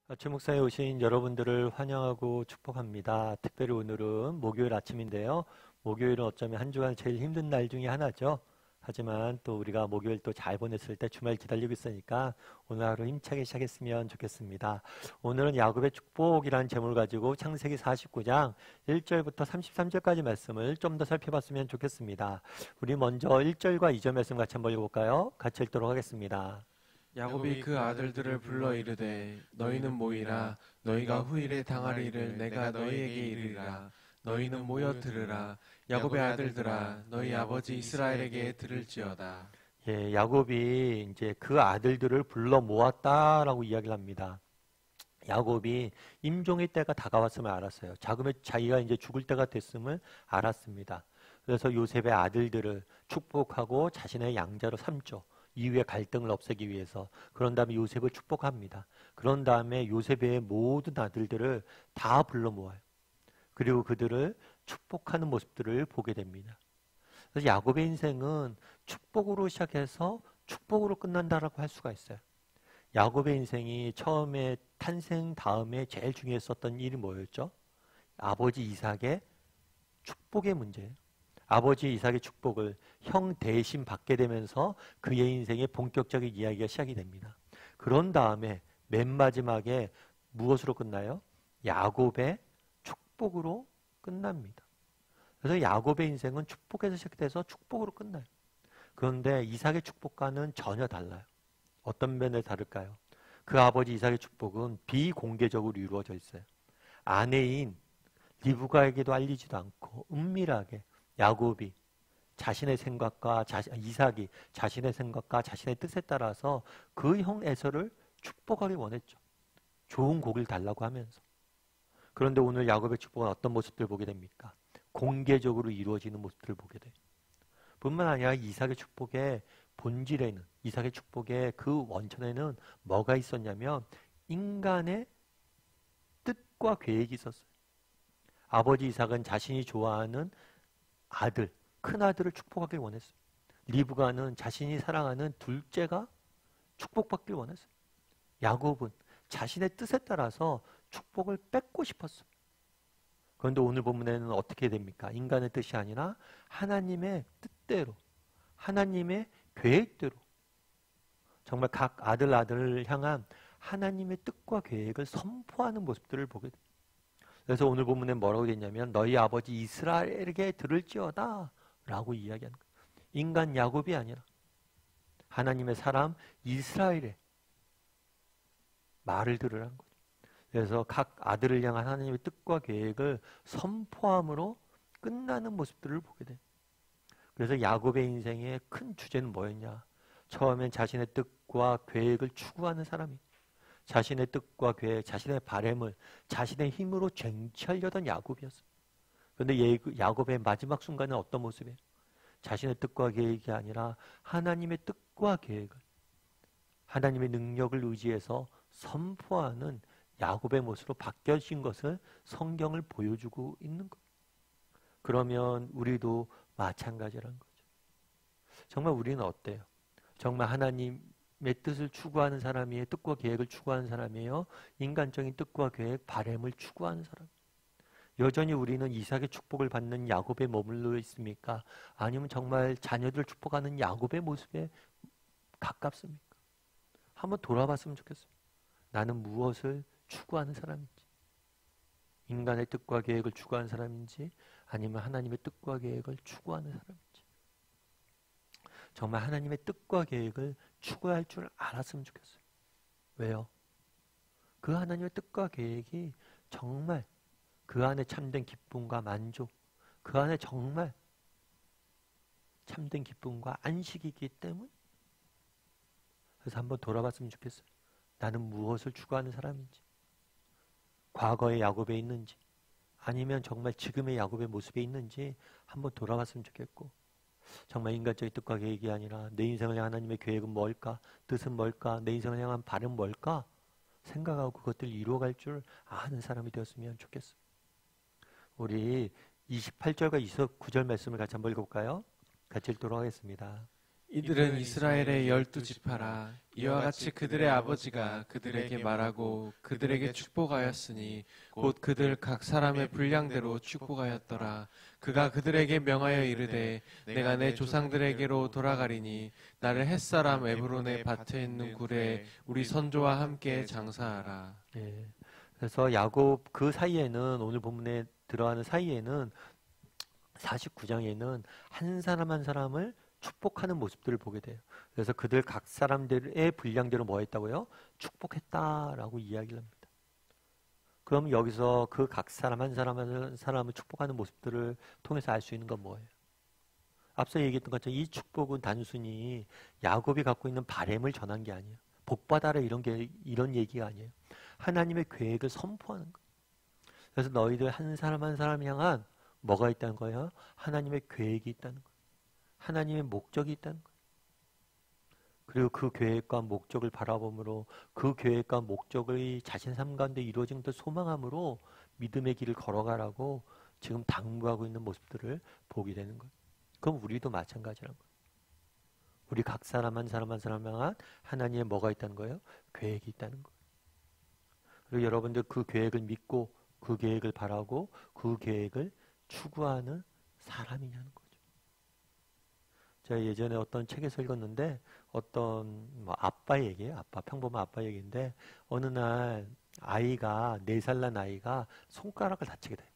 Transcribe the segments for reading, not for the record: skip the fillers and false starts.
아침 목사에 오신 여러분들을 환영하고 축복합니다. 특별히 오늘은 목요일 아침인데요. 목요일은 어쩌면 한 주간 제일 힘든 날 중에 하나죠. 하지만 또 우리가 목요일 또 잘 보냈을 때 주말 기다리고 있으니까 오늘 하루 힘차게 시작했으면 좋겠습니다. 오늘은 야곱의 축복이라는 제목을 가지고 창세기 49장 1절부터 33절까지 말씀을 좀 더 살펴봤으면 좋겠습니다. 우리 먼저 1절과 2절 말씀 같이 한번 읽어볼까요? 같이 읽도록 하겠습니다. 야곱이 그 아들들을 불러 이르되 너희는 모이라. 너희가 후일에 당하리를 내가 너희에게 이르리라. 너희는 모여 들으라. 야곱의 아들들아, 너희 아버지 이스라엘에게 들을지어다. 예, 야곱이 이제 그 아들들을 불러 모았다라고 이야기를 합니다. 야곱이 임종의 때가 다가왔음을 알았어요. 자기가 이제 죽을 때가 됐음을 알았습니다. 그래서 요셉의 아들들을 축복하고 자신의 양자로 삼죠. 이후에 갈등을 없애기 위해서. 그런 다음에 요셉을 축복합니다. 그런 다음에 요셉의 모든 아들들을 다 불러 모아요. 그리고 그들을 축복하는 모습들을 보게 됩니다. 그래서 야곱의 인생은 축복으로 시작해서 축복으로 끝난다라고 할 수가 있어요. 야곱의 인생이 처음에 탄생 다음에 제일 중요했었던 일이 뭐였죠? 아버지 이삭의 축복의 문제예요. 아버지 이삭의 축복을 형 대신 받게 되면서 그의 인생의 본격적인 이야기가 시작이 됩니다. 그런 다음에 맨 마지막에 무엇으로 끝나요? 야곱의 축복으로 끝납니다. 그래서 야곱의 인생은 축복에서 시작돼서 축복으로 끝나요. 그런데 이삭의 축복과는 전혀 달라요. 어떤 면에 다를까요? 그 아버지 이삭의 축복은 비공개적으로 이루어져 있어요. 아내인 리브가에게도 알리지도 않고 은밀하게 야곱이 자신의 생각과 이삭이 자신의 생각과 자신의 뜻에 따라서 그 형 에서를 축복하기 원했죠. 좋은 고기를 달라고 하면서. 그런데 오늘 야곱의 축복은 어떤 모습들을 보게 됩니까? 공개적으로 이루어지는 모습들을 보게 돼요. 뿐만 아니라 이삭의 축복의 본질에는, 이삭의 축복의 그 원천에는 뭐가 있었냐면 인간의 뜻과 계획이 있었어요. 아버지 이삭은 자신이 좋아하는 아들, 큰 아들을 축복하길 원했어요. 리브가는 자신이 사랑하는 둘째가 축복받길 원했어요. 야곱은 자신의 뜻에 따라서 축복을 뺏고 싶었어요. 그런데 오늘 본문에는 어떻게 됩니까? 인간의 뜻이 아니라 하나님의 뜻대로, 하나님의 계획대로 정말 각 아들을 향한 하나님의 뜻과 계획을 선포하는 모습들을 보게 됩니다. 그래서 오늘 본문에 뭐라고 되냐면 너희 아버지 이스라엘에게 들을지어다 라고 이야기하는 거예요. 인간 야곱이 아니라 하나님의 사람 이스라엘의 말을 들으라는 거죠. 그래서 각 아들을 향한 하나님의 뜻과 계획을 선포함으로 끝나는 모습들을 보게 돼요. 그래서 야곱의 인생의 큰 주제는 뭐였냐? 처음엔 자신의 뜻과 계획을 추구하는 사람이 자신의 뜻과 계획, 자신의 바램을 자신의 힘으로 쟁취하려던 야곱이었습니다. 그런데 야곱의 마지막 순간은 어떤 모습이에요? 자신의 뜻과 계획이 아니라 하나님의 뜻과 계획을 하나님의 능력을 의지해서 선포하는 야곱의 모습으로 바뀌어진 것을 성경을 보여주고 있는 거예요. 그러면 우리도 마찬가지라는 거죠. 정말 우리는 어때요? 정말 하나님의 뜻을 추구하는 사람이에요? 뜻과 계획을 추구하는 사람이에요? 인간적인 뜻과 계획, 바램을 추구하는 사람? 여전히 우리는 이삭의 축복을 받는 야곱에 머물러 있습니까? 아니면 정말 자녀들 축복하는 야곱의 모습에 가깝습니까? 한번 돌아봤으면 좋겠어요. 나는 무엇을 추구하는 사람인지, 인간의 뜻과 계획을 추구하는 사람인지 아니면 하나님의 뜻과 계획을 추구하는 사람인지, 정말 하나님의 뜻과 계획을 추구할 줄 알았으면 좋겠어요. 왜요? 그 하나님의 뜻과 계획이 정말 그 안에 참된 기쁨과 만족, 그 안에 정말 참된 기쁨과 안식이기 때문에. 그래서 한번 돌아봤으면 좋겠어요. 나는 무엇을 추구하는 사람인지, 과거의 야곱에 있는지 아니면 정말 지금의 야곱의 모습에 있는지 한번 돌아봤으면 좋겠고, 정말 인간적인 뜻과 계획이 아니라 내 인생을 향한 하나님의 계획은 뭘까? 뜻은 뭘까? 내 인생을 향한 바람은 뭘까? 생각하고 그것들을 이루어갈 줄 아는 사람이 되었으면 좋겠어요. 우리 28절과 29절 말씀을 같이 한번 읽어볼까요? 같이 읽도록 하겠습니다. 이들은 이스라엘의 12지파라. 이와 같이 그들의 아버지가 그들에게 말하고 그들에게 축복하였으니 곧 그들 각 사람의 분량대로 축복하였더라. 그가 그들에게 명하여 이르되 내가 내 조상들에게로 돌아가리니 나를 햇사람 에브론의 밭에 있는 굴에 우리 선조와 함께 장사하라. 예. 그래서 야곱 그 사이에는 오늘 본문에 들어가는 사이에는 49장에는 한 사람 한 사람을 축복하는 모습들을 보게 돼요. 그래서 그들 각 사람들의 분량대로 뭐 했다고요? 축복했다라고 이야기를 합니다. 그럼 여기서 그 각 사람 한 사람 한 사람을 축복하는 모습들을 통해서 알 수 있는 건 뭐예요? 앞서 얘기했던 것처럼 이 축복은 단순히 야곱이 갖고 있는 바램을 전한 게 아니에요. 복받아라 이런 얘기가 아니에요. 하나님의 계획을 선포하는 거예요. 그래서 너희들 한 사람 한 사람 향한 뭐가 있다는 거예요? 하나님의 계획이 있다는 거예요. 하나님의 목적이 있다는 거예요. 그리고 그 계획과 목적을 바라봄으로 그 계획과 목적이 자신 삶 가운데 이루어진 것을 소망함으로 믿음의 길을 걸어가라고 지금 당부하고 있는 모습들을 보게 되는 거예요. 그럼 우리도 마찬가지라는 거예요. 우리 각 사람 한 사람 한 사람 향한 하나님의 뭐가 있다는 거예요? 계획이 있다는 거예요. 그리고 여러분들 그 계획을 믿고 그 계획을 바라고 그 계획을 추구하는 사람이냐는 거죠. 제가 예전에 어떤 책에서 읽었는데 어떤 아빠 얘기예요. 평범한 아빠 얘기인데 어느 날 아이가 4살 난 아이가 손가락을 다치게 돼요.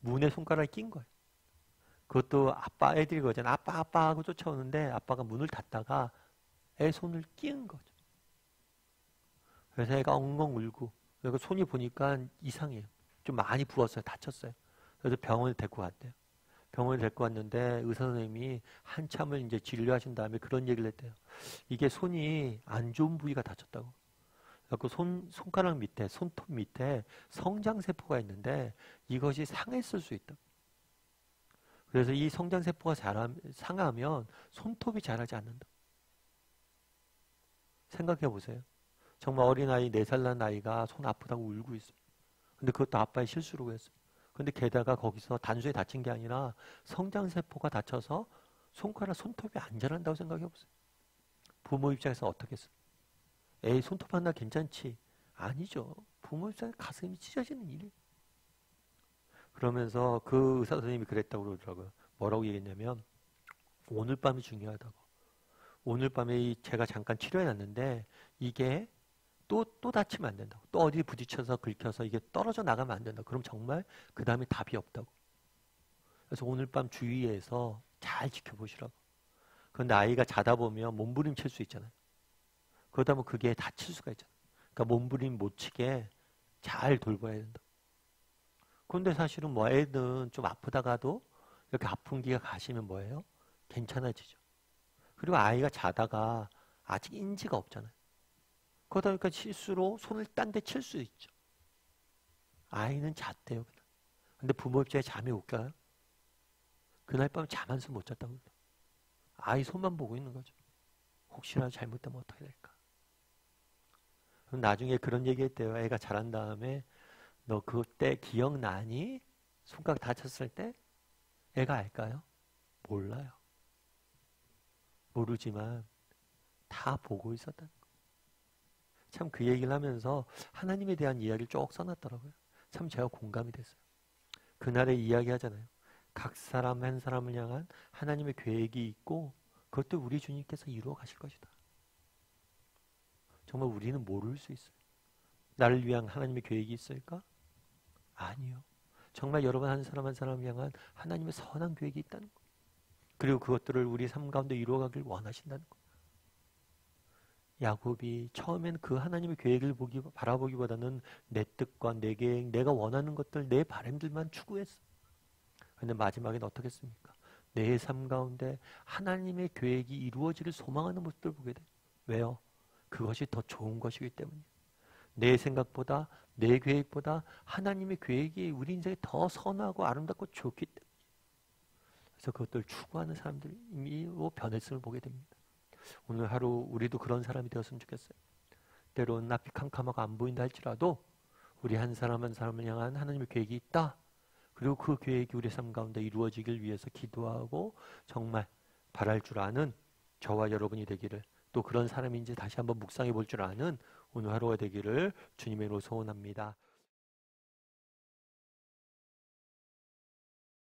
문에 손가락이 낀 거예요. 그것도 애들이 그러잖아요. 아빠 하고 쫓아오는데 아빠가 문을 닫다가 애 손을 끼는 거죠. 그래서 애가 엉엉 울고 그리고 손이 보니까 이상해요. 좀 많이 부었어요. 다쳤어요. 그래서 병원에 데리고 갔대요. 병원에 데리고 왔는데 의사 선생님이 한참을 이제 진료하신 다음에 그런 얘기를 했대요. 이게 손이 안 좋은 부위가 다쳤다고. 그래서 손가락 밑에, 손톱 밑에 성장세포가 있는데 이것이 상했을 수 있다. 그래서 이 성장세포가 상하면 손톱이 자라지 않는다. 생각해 보세요. 정말 어린아이 4살 난 아이가 손 아프다고 울고 있어요. 근데 그것도 아빠의 실수로 했어요. 근데 게다가 거기서 단순히 다친 게 아니라 성장세포가 다쳐서 손톱이 안 자란다고 생각해 보세요. 부모 입장에서 어떻겠어요? 에이, 손톱 하나 괜찮지? 아니죠. 부모 입장에 가슴이 찢어지는 일이에요. 그러면서 그 의사 선생님이 그랬다고 그러더라고요. 뭐라고 얘기했냐면 오늘 밤이 중요하다고. 오늘 밤에 제가 잠깐 치료해놨는데 이게 또 다치면 안 된다고. 또 어디 부딪혀서 긁혀서 이게 떨어져 나가면 안 된다고. 그럼 정말 그 다음에 답이 없다고. 그래서 오늘 밤 주위에서 잘 지켜보시라고. 그런데 아이가 자다 보면 몸부림칠 수 있잖아요. 그러다 보면 그게 다칠 수가 있잖아요. 그러니까 몸부림 못 치게 잘 돌봐야 된다. 그런데 사실은 애는 좀 아프다가도 이렇게 아픈 기가 가시면 뭐예요? 괜찮아지죠. 그리고 아이가 자다가 아직 인지가 없잖아요. 그러다 보니까 실수로 손을 딴 데 칠 수 있죠. 아이는 잤대요. 근데 부모 입장에 잠이 올까요? 그날 밤 잠 한숨 못 잤다고 합니다. 아이 손만 보고 있는 거죠. 혹시라도 잘못되면 어떻게 될까? 그럼 나중에 그런 얘기 했대요. 애가 자란 다음에 너 그때 기억나니? 손가락 다쳤을 때? 애가 알까요? 몰라요. 모르지만 다 보고 있었다는 거예요. 참 그 얘기를 하면서 하나님에 대한 이야기를 쭉 써놨더라고요. 참 제가 공감이 됐어요. 그날에 이야기하잖아요. 각 사람 한 사람을 향한 하나님의 계획이 있고 그것도 우리 주님께서 이루어 가실 것이다. 정말 우리는 모를 수 있어요. 나를 위한 하나님의 계획이 있을까? 아니요. 정말 여러분 한 사람 한 사람 향한 하나님의 선한 계획이 있다는 거예요. 그리고 그것들을 우리 삶 가운데 이루어가길 원하신다는 거예요. 야곱이 처음엔 그 하나님의 계획을 바라보기보다는 내 뜻과 내 계획, 내가 원하는 것들, 내 바람들만 추구했어. 그런데 마지막엔 어떻겠습니까? 내 삶 가운데 하나님의 계획이 이루어지길 소망하는 모습들을 보게 돼요. 왜요? 그것이 더 좋은 것이기 때문이에요. 내 생각보다, 내 계획보다 하나님의 계획이 우리 인생에 더 선하고 아름답고 좋기 때문이에요. 그래서 그것들을 추구하는 사람들이 변했음을 보게 됩니다. 오늘 하루 우리도 그런 사람이 되었으면 좋겠어요. 때로는 앞이 캄캄하고 안 보인다 할지라도 우리 한 사람 한 사람을 향한 하나님의 계획이 있다. 그리고 그 계획이 우리 삶 가운데 이루어지길 위해서 기도하고 정말 바랄 줄 아는 저와 여러분이 되기를, 또 그런 사람인지 다시 한번 묵상해 볼 줄 아는 오늘 하루가 되기를 주님의 이름으로 소원합니다.